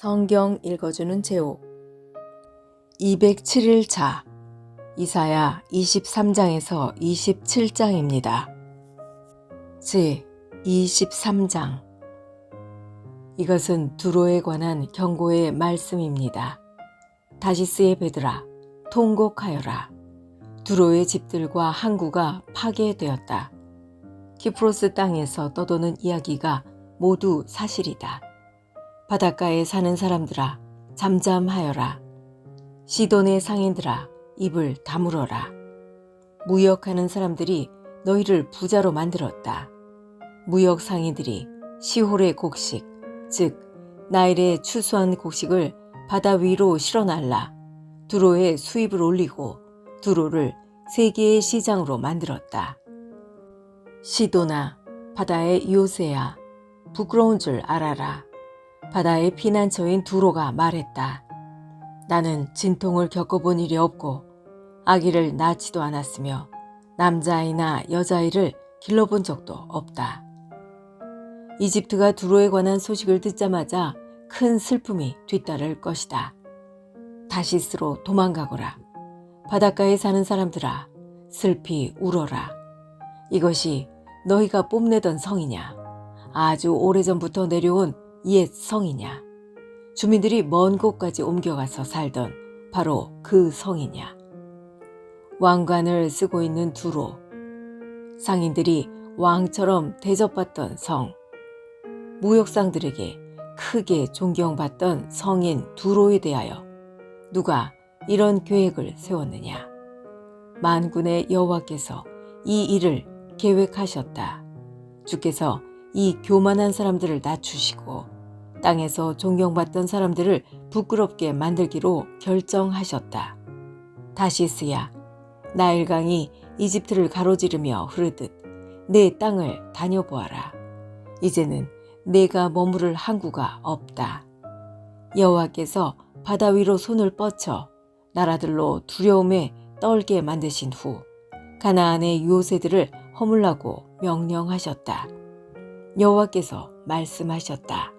성경 읽어주는 제옥 207일차 이사야 23장에서 27장입니다. 제 23장 이것은 두로에 관한 경고의 말씀입니다. 다시스의 배들아 통곡하여라. 두로의 집들과 항구가 파괴되었다. 키프로스 땅에서 떠도는 이야기가 모두 사실이다. 바닷가에 사는 사람들아 잠잠하여라. 시돈의 상인들아 입을 다물어라. 무역하는 사람들이 너희를 부자로 만들었다. 무역 상인들이 시홀의 곡식 즉 나일의 추수한 곡식을 바다 위로 실어날라 두로의 수입을 올리고 두로를 세계의 시장으로 만들었다. 시도나 바다의 요새야 부끄러운 줄 알아라. 바다의 피난처인 두로가 말했다. 나는 진통을 겪어본 일이 없고 아기를 낳지도 않았으며 남자아이나 여자아이를 길러본 적도 없다. 이집트가 두로에 관한 소식을 듣자마자 큰 슬픔이 뒤따를 것이다. 다시스로 도망가거라. 바닷가에 사는 사람들아 슬피 울어라. 이것이 너희가 뽐내던 성이냐? 아주 오래전부터 내려온 옛 성이냐? 주민들이 먼 곳까지 옮겨가서 살던 바로 그 성이냐? 왕관을 쓰고 있는 두로, 상인들이 왕처럼 대접받던 성, 무역상들에게 크게 존경받던 성인 두로에 대하여 누가 이런 계획을 세웠느냐? 만군의 여호와께서 이 일을 계획하셨다. 주께서 이 교만한 사람들을 낮추시고 땅에서 존경받던 사람들을 부끄럽게 만들기로 결정하셨다. 다시스야, 나일강이 이집트를 가로지르며 흐르듯 내 땅을 다녀보아라. 이제는 내가 머무를 항구가 없다. 여호와께서 바다 위로 손을 뻗쳐 나라들로 두려움에 떨게 만드신 후 가나안의 요새들을 허물라고 명령하셨다. 여호와께서 말씀하셨다.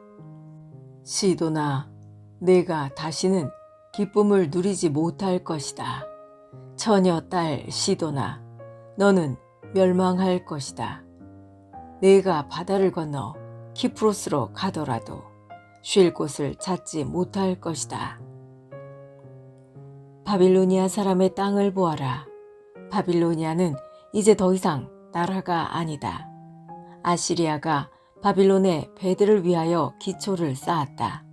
시도나 내가 다시는 기쁨을 누리지 못할 것이다. 처녀 딸 시도나 너는 멸망할 것이다. 내가 바다를 건너 키프로스로 가더라도 쉴 곳을 찾지 못할 것이다. 바빌로니아 사람의 땅을 보아라. 바빌로니아는 이제 더 이상 나라가 아니다. 아시리아가 바빌론의 배들을 위하여 기초를 쌓았다.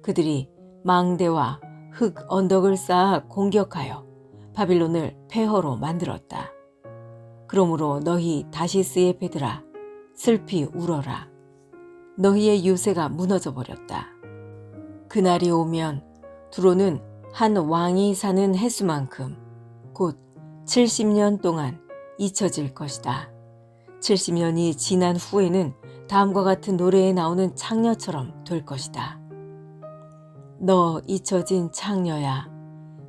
그들이 망대와 흙 언덕을 쌓아 공격하여 바빌론을 폐허로 만들었다. 그러므로 너희 다시스의 배들아 슬피 울어라. 너희의 유세가 무너져 버렸다. 그날이 오면 두로는 한 왕이 사는 횟수만큼 곧 70년 동안 잊혀질 것이다. 70년이 지난 후에는 다음과 같은 노래에 나오는 창녀처럼 될 것이다. 너 잊혀진 창녀야,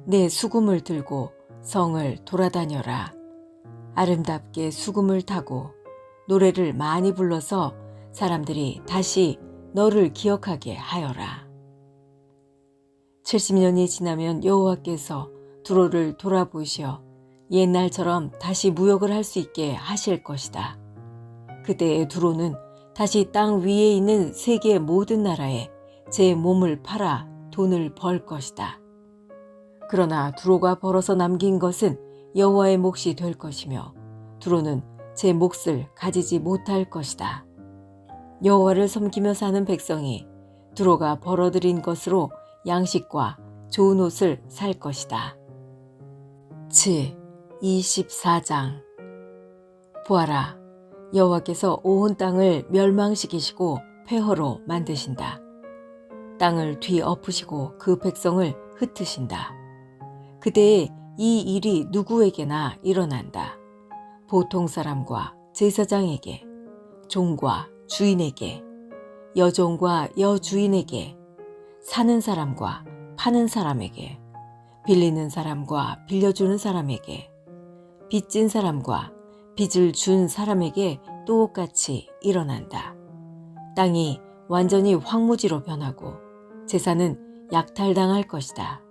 내 수금을 들고 성을 돌아다녀라. 아름답게 수금을 타고 노래를 많이 불러서 사람들이 다시 너를 기억하게 하여라. 70년이 지나면 여호와께서 두로를 돌아보시어 옛날처럼 다시 무역을 할 수 있게 하실 것이다. 그때의 두로는 다시 땅 위에 있는 세계의 모든 나라에 제 몸을 팔아 돈을 벌 것이다. 그러나 두로가 벌어서 남긴 것은 여호와의 몫이 될 것이며 두로는 제 몫을 가지지 못할 것이다. 여호와를 섬기며 사는 백성이 두로가 벌어들인 것으로 양식과 좋은 옷을 살 것이다. 제 24장 보아라, 여호와께서 온 땅을 멸망시키시고 폐허로 만드신다. 땅을 뒤엎으시고 그 백성을 흩으신다. 그때에 이 일이 누구에게나 일어난다. 보통 사람과 제사장에게, 종과 주인에게, 여종과 여주인에게, 사는 사람과 파는 사람에게, 빌리는 사람과 빌려주는 사람에게, 빚진 사람과 빚을 준 사람에게 똑같이 일어난다. 땅이 완전히 황무지로 변하고 제사는 약탈당할 것이다.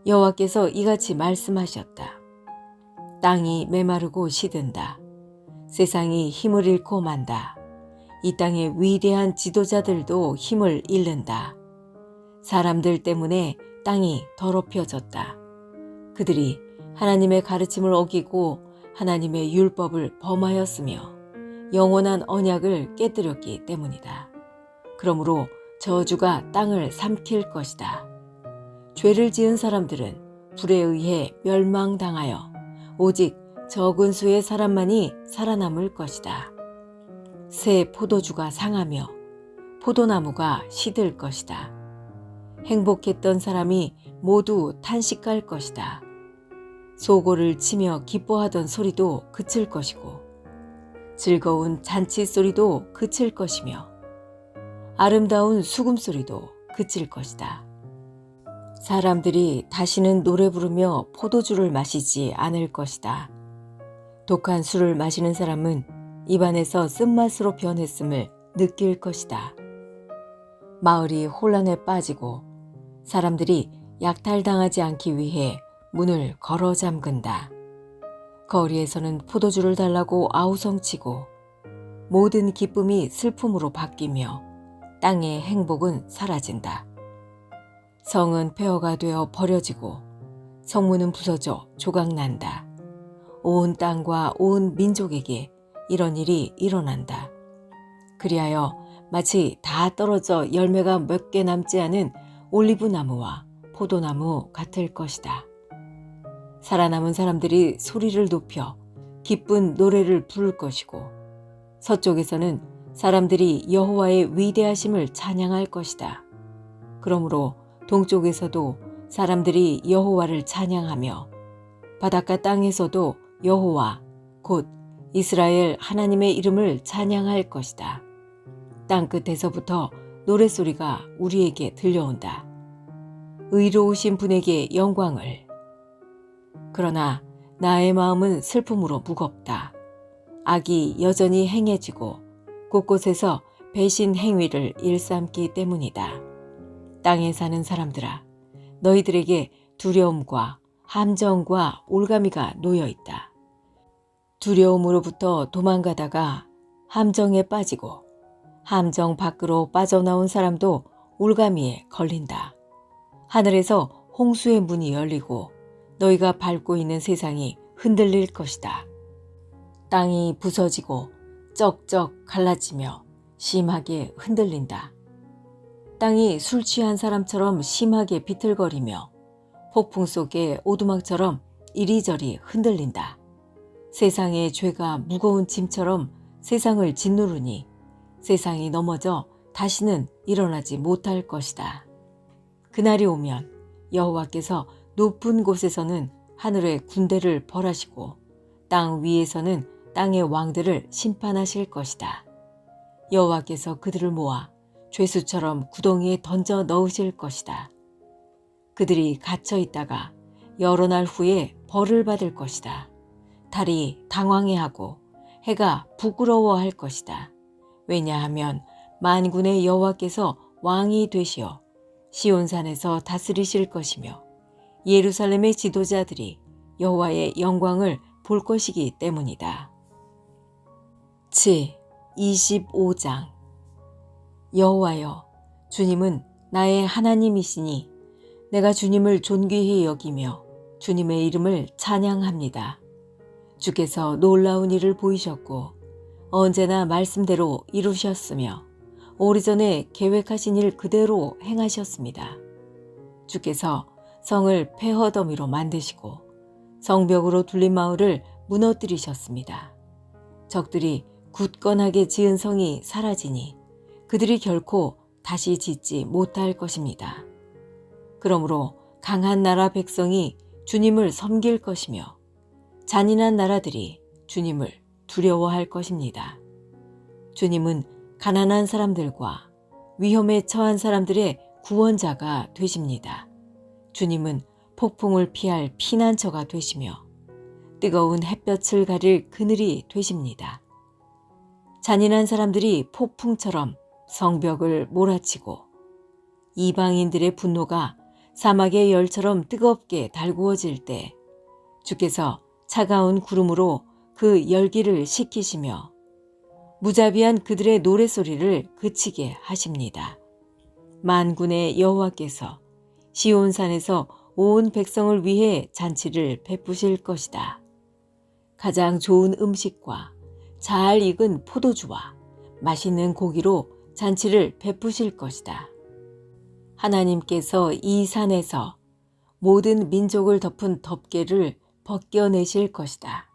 여호와께서 이같이 말씀하셨다. 땅이 메마르고 시든다. 세상이 힘을 잃고 만다. 이 땅의 위대한 지도자들도 힘을 잃는다. 사람들 때문에 땅이 더럽혀졌다. 그들이 하나님의 가르침을 어기고 하나님의 율법을 범하였으며 영원한 언약을 깨뜨렸기 때문이다. 그러므로 저주가 땅을 삼킬 것이다. 죄를 지은 사람들은 불에 의해 멸망당하여 오직 적은 수의 사람만이 살아남을 것이다. 새 포도주가 상하며 포도나무가 시들 것이다. 행복했던 사람이 모두 탄식할 것이다. 소고를 치며 기뻐하던 소리도 그칠 것이고 즐거운 잔치 소리도 그칠 것이며 아름다운 수금 소리도 그칠 것이다. 사람들이 다시는 노래 부르며 포도주를 마시지 않을 것이다. 독한 술을 마시는 사람은 입안에서 쓴맛으로 변했음을 느낄 것이다. 마을이 혼란에 빠지고 사람들이 약탈당하지 않기 위해 문을 걸어 잠근다. 거리에서는 포도주를 달라고 아우성치고 모든 기쁨이 슬픔으로 바뀌며 땅의 행복은 사라진다. 성은 폐허가 되어 버려지고 성문은 부서져 조각난다. 온 땅과 온 민족에게 이런 일이 일어난다. 그리하여 마치 다 떨어져 열매가 몇 개 남지 않은 올리브나무와 포도나무 같을 것이다. 살아남은 사람들이 소리를 높여 기쁜 노래를 부를 것이고 서쪽에서는 사람들이 여호와의 위대하심을 찬양할 것이다. 그러므로 동쪽에서도 사람들이 여호와를 찬양하며 바닷가 땅에서도 여호와 곧 이스라엘 하나님의 이름을 찬양할 것이다. 땅끝에서부터 노랫소리가 우리에게 들려온다. 의로우신 분에게 영광을. 그러나 나의 마음은 슬픔으로 무겁다. 악이 여전히 행해지고 곳곳에서 배신 행위를 일삼기 때문이다. 땅에 사는 사람들아, 너희들에게 두려움과 함정과 올가미가 놓여 있다. 두려움으로부터 도망가다가 함정에 빠지고 함정 밖으로 빠져나온 사람도 올가미에 걸린다. 하늘에서 홍수의 문이 열리고 너희가 밟고 있는 세상이 흔들릴 것이다. 땅이 부서지고 쩍쩍 갈라지며 심하게 흔들린다. 땅이 술 취한 사람처럼 심하게 비틀거리며 폭풍 속의 오두막처럼 이리저리 흔들린다. 세상의 죄가 무거운 짐처럼 세상을 짓누르니 세상이 넘어져 다시는 일어나지 못할 것이다. 그날이 오면 여호와께서 높은 곳에서는 하늘의 군대를 벌하시고 땅 위에서는 땅의 왕들을 심판하실 것이다. 여호와께서 그들을 모아 죄수처럼 구덩이에 던져 넣으실 것이다. 그들이 갇혀 있다가 여러 날 후에 벌을 받을 것이다. 달이 당황해하고 해가 부끄러워할 것이다. 왜냐하면 만군의 여호와께서 왕이 되시어 시온산에서 다스리실 것이며 예루살렘의 지도자들이 여호와의 영광을 볼 것이기 때문이다. 25장 여호와여, 주님은 나의 하나님이시니 내가 주님을 존귀히 여기며 주님의 이름을 찬양합니다. 주께서 놀라운 일을 보이셨고 언제나 말씀대로 이루셨으며 오래전에 계획하신 일 그대로 행하셨습니다. 주께서 성을 폐허더미로 만드시고 성벽으로 둘린 마을을 무너뜨리셨습니다. 적들이 굳건하게 지은 성이 사라지니 그들이 결코 다시 짓지 못할 것입니다. 그러므로 강한 나라 백성이 주님을 섬길 것이며 잔인한 나라들이 주님을 두려워할 것입니다. 주님은 가난한 사람들과 위험에 처한 사람들의 구원자가 되십니다. 주님은 폭풍을 피할 피난처가 되시며 뜨거운 햇볕을 가릴 그늘이 되십니다. 잔인한 사람들이 폭풍처럼 성벽을 몰아치고 이방인들의 분노가 사막의 열처럼 뜨겁게 달구어질 때 주께서 차가운 구름으로 그 열기를 식히시며 무자비한 그들의 노랫소리를 그치게 하십니다. 만군의 여호와께서 시온산에서 온 백성을 위해 잔치를 베푸실 것이다. 가장 좋은 음식과 잘 익은 포도주와 맛있는 고기로 잔치를 베푸실 것이다. 하나님께서 이 산에서 모든 민족을 덮은 덮개를 벗겨내실 것이다.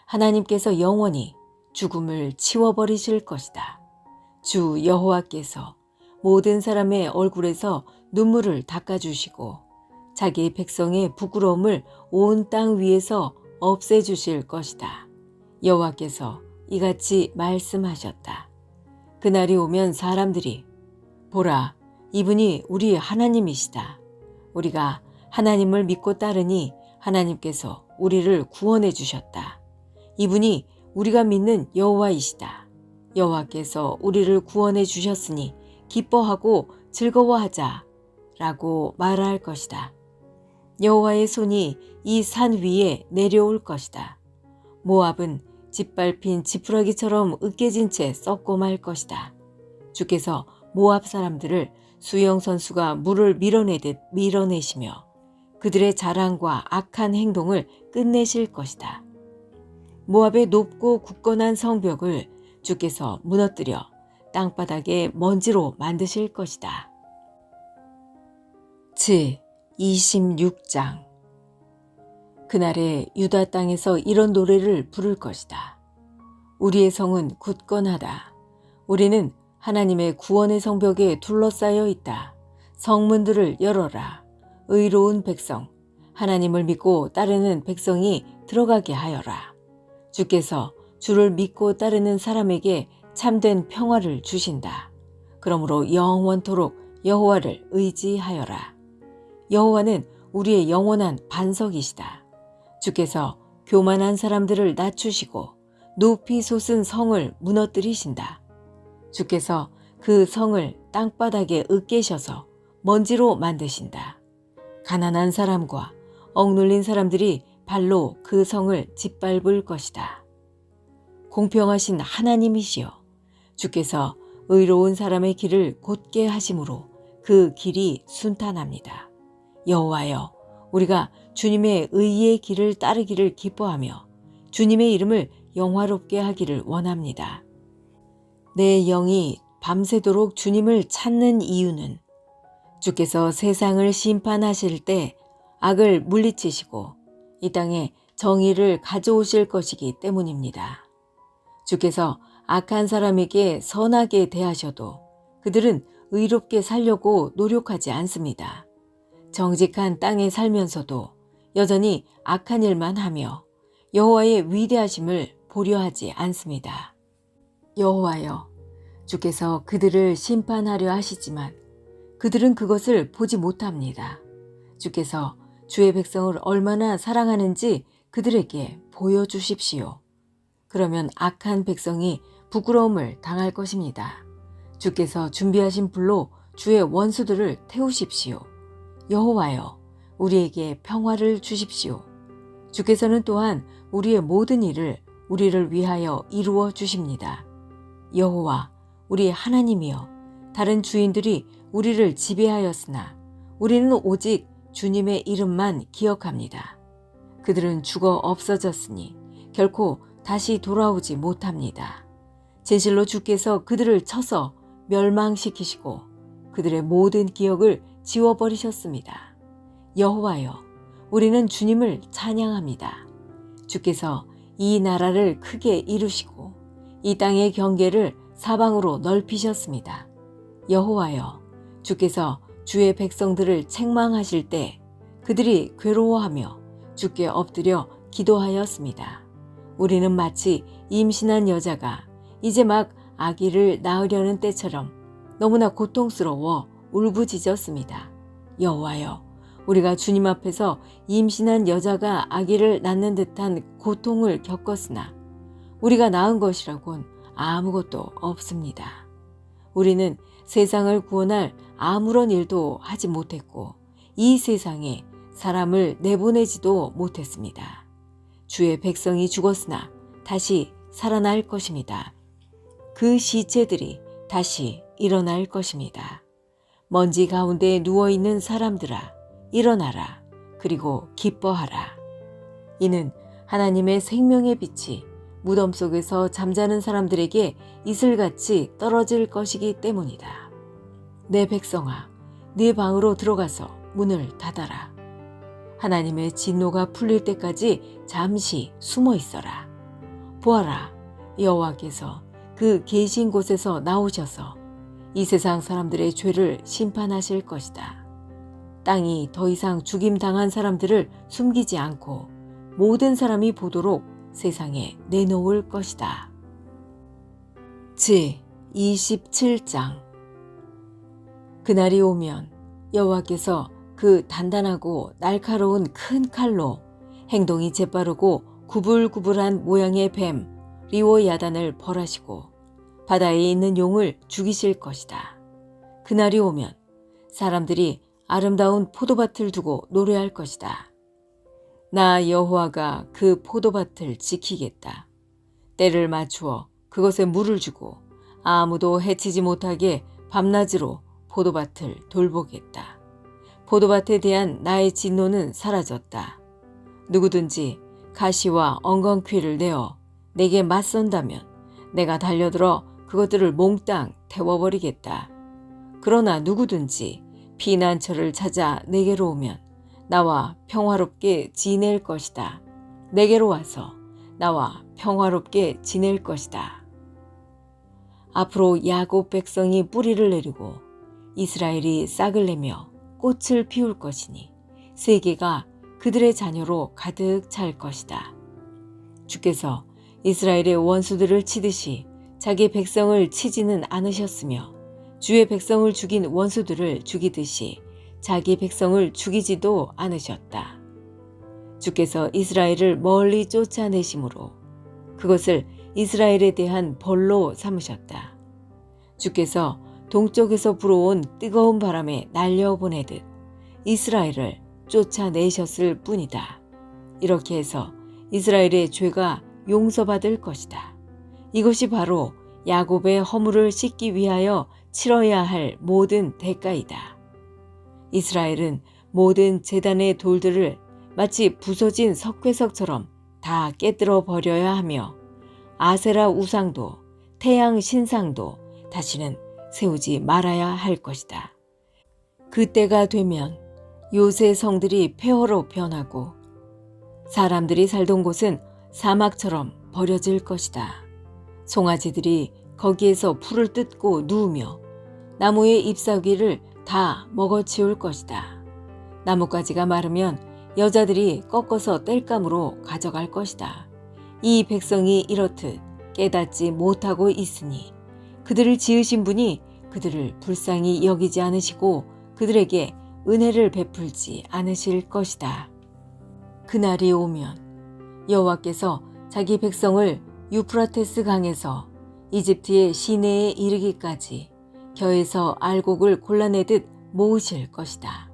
하나님께서 영원히 죽음을 치워버리실 것이다. 주 여호와께서 모든 사람의 얼굴에서 눈물을 닦아주시고 자기 백성의 부끄러움을 온 땅 위에서 없애주실 것이다. 여호와께서 이같이 말씀하셨다. 그날이 오면 사람들이 보라, 이분이 우리 하나님이시다. 우리가 하나님을 믿고 따르니 하나님께서 우리를 구원해 주셨다. 이분이 우리가 믿는 여호와이시다. 여호와께서 우리를 구원해 주셨으니 기뻐하고 즐거워하자 라고 말할 것이다. 여호와의 손이 이 산 위에 내려올 것이다. 모압은 짓밟힌 지푸라기처럼 으깨진 채 썩고 말 것이다. 주께서 모압 사람들을 수영선수가 물을 밀어내듯 밀어내시며 그들의 자랑과 악한 행동을 끝내실 것이다. 모압의 높고 굳건한 성벽을 주께서 무너뜨려 땅바닥에 먼지로 만드실 것이다. 제 26장 그날에 유다 땅에서 이런 노래를 부를 것이다. 우리의 성은 굳건하다. 우리는 하나님의 구원의 성벽에 둘러싸여 있다. 성문들을 열어라. 의로운 백성, 하나님을 믿고 따르는 백성이 들어가게 하여라. 주께서 주를 믿고 따르는 사람에게 참된 평화를 주신다. 그러므로 영원토록 여호와를 의지하여라. 여호와는 우리의 영원한 반석이시다. 주께서 교만한 사람들을 낮추시고 높이 솟은 성을 무너뜨리신다. 주께서 그 성을 땅바닥에 으깨셔서 먼지로 만드신다. 가난한 사람과 억눌린 사람들이 발로 그 성을 짓밟을 것이다. 공평하신 하나님이시여, 주께서 의로운 사람의 길을 곧게 하심으로 그 길이 순탄합니다. 여호와여, 우리가 주님의 의의 길을 따르기를 기뻐하며 주님의 이름을 영화롭게 하기를 원합니다. 내 영이 밤새도록 주님을 찾는 이유는 주께서 세상을 심판하실 때 악을 물리치시고 이 땅에 정의를 가져오실 것이기 때문입니다. 주께서 악한 사람에게 선하게 대하셔도 그들은 의롭게 살려고 노력하지 않습니다. 정직한 땅에 살면서도 여전히 악한 일만 하며 여호와의 위대하심을 보려하지 않습니다. 여호와여, 주께서 그들을 심판하려 하시지만 그들은 그것을 보지 못합니다. 주께서 주의 백성을 얼마나 사랑하는지 그들에게 보여주십시오. 그러면 악한 백성이 부끄러움을 당할 것입니다. 주께서 준비하신 불로 주의 원수들을 태우십시오. 여호와여, 우리에게 평화를 주십시오. 주께서는 또한 우리의 모든 일을 우리를 위하여 이루어 주십니다. 여호와, 우리 하나님이여, 다른 주인들이 우리를 지배하였으나 우리는 오직 주님의 이름만 기억합니다. 그들은 죽어 없어졌으니 결코 다시 돌아오지 못합니다. 진실로 주께서 그들을 쳐서 멸망시키시고 그들의 모든 기억을 지워버리셨습니다. 여호와여, 우리는 주님을 찬양합니다. 주께서 이 나라를 크게 이루시고 이 땅의 경계를 사방으로 넓히셨습니다. 여호와여, 주께서 주의 백성들을 책망하실 때 그들이 괴로워하며 주께 엎드려 기도하였습니다. 우리는 마치 임신한 여자가 이제 막 아기를 낳으려는 때처럼 너무나 고통스러워 울부짖었습니다. 여호와여, 우리가 주님 앞에서 임신한 여자가 아기를 낳는 듯한 고통을 겪었으나 우리가 낳은 것이라곤 아무것도 없습니다. 우리는 세상을 구원할 아무런 일도 하지 못했고 이 세상에 사람을 내보내지도 못했습니다. 주의 백성이 죽었으나 다시 살아날 것입니다. 그 시체들이 다시 일어날 것입니다. 먼지 가운데 누워있는 사람들아, 일어나라. 그리고 기뻐하라. 이는 하나님의 생명의 빛이 무덤 속에서 잠자는 사람들에게 이슬같이 떨어질 것이기 때문이다. 내 백성아, 네 방으로 들어가서 문을 닫아라. 하나님의 진노가 풀릴 때까지 잠시 숨어 있어라. 보아라, 여호와께서 그 계신 곳에서 나오셔서 이 세상 사람들의 죄를 심판하실 것이다. 땅이 더 이상 죽임당한 사람들을 숨기지 않고 모든 사람이 보도록 세상에 내놓을 것이다. 제 27장. 그날이 오면 여호와께서 그 단단하고 날카로운 큰 칼로 행동이 재빠르고 구불구불한 모양의 뱀 리오야단을 벌하시고 바다에 있는 용을 죽이실 것이다. 그날이 오면 사람들이 아름다운 포도밭을 두고 노래할 것이다. 나 여호와가 그 포도밭을 지키겠다. 때를 맞추어 그것에 물을 주고 아무도 해치지 못하게 밤낮으로 포도밭을 돌보겠다. 포도밭에 대한 나의 진노는 사라졌다. 누구든지 가시와 엉겅퀴를 내어 내게 맞선다면 내가 달려들어 그것들을 몽땅 태워버리겠다. 그러나 누구든지 피난처를 찾아 내게로 오면 나와 평화롭게 지낼 것이다. 내게로 와서 나와 평화롭게 지낼 것이다. 앞으로 야곱 백성이 뿌리를 내리고 이스라엘이 싹을 내며 꽃을 피울 것이니 세계가 그들의 자녀로 가득 찰 것이다. 주께서 이스라엘의 원수들을 치듯이 자기 백성을 치지는 않으셨으며 주의 백성을 죽인 원수들을 죽이듯이 자기 백성을 죽이지도 않으셨다. 주께서 이스라엘을 멀리 쫓아내심으로 그것을 이스라엘에 대한 벌로 삼으셨다. 주께서 동쪽에서 불어온 뜨거운 바람에 날려보내듯 이스라엘을 쫓아내셨을 뿐이다. 이렇게 해서 이스라엘의 죄가 용서받을 것이다. 이것이 바로 야곱의 허물을 씻기 위하여 치러야 할 모든 대가이다. 이스라엘은 모든 제단의 돌들을 마치 부서진 석회석처럼 다 깨뜨려 버려야 하며 아세라 우상도 태양 신상도 다시는 세우지 말아야 할 것이다. 그때가 되면 요새 성들이 폐허로 변하고 사람들이 살던 곳은 사막처럼 버려질 것이다. 송아지들이 거기에서 풀을 뜯고 누우며 나무의 잎사귀를 다 먹어치울 것이다. 나뭇가지가 마르면 여자들이 꺾어서 땔감으로 가져갈 것이다. 이 백성이 이렇듯 깨닫지 못하고 있으니 그들을 지으신 분이 그들을 불쌍히 여기지 않으시고 그들에게 은혜를 베풀지 않으실 것이다. 그날이 오면 여호와께서 자기 백성을 유프라테스 강에서 이집트의 시내에 이르기까지 겨에서 알곡을 골라내듯 모으실 것이다.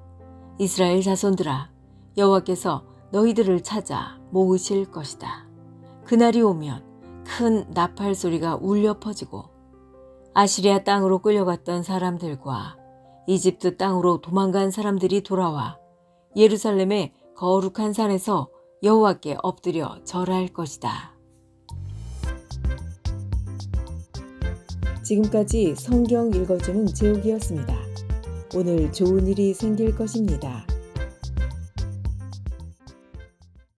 이스라엘 자손들아, 여호와께서 너희들을 찾아 모으실 것이다. 그날이 오면 큰 나팔 소리가 울려 퍼지고 아시리아 땅으로 끌려갔던 사람들과 이집트 땅으로 도망간 사람들이 돌아와 예루살렘의 거룩한 산에서 여호와께 엎드려 절할 것이다. 지금까지 성경 읽어주는 제옥이었습니다. 오늘 좋은 일이 생길 것입니다.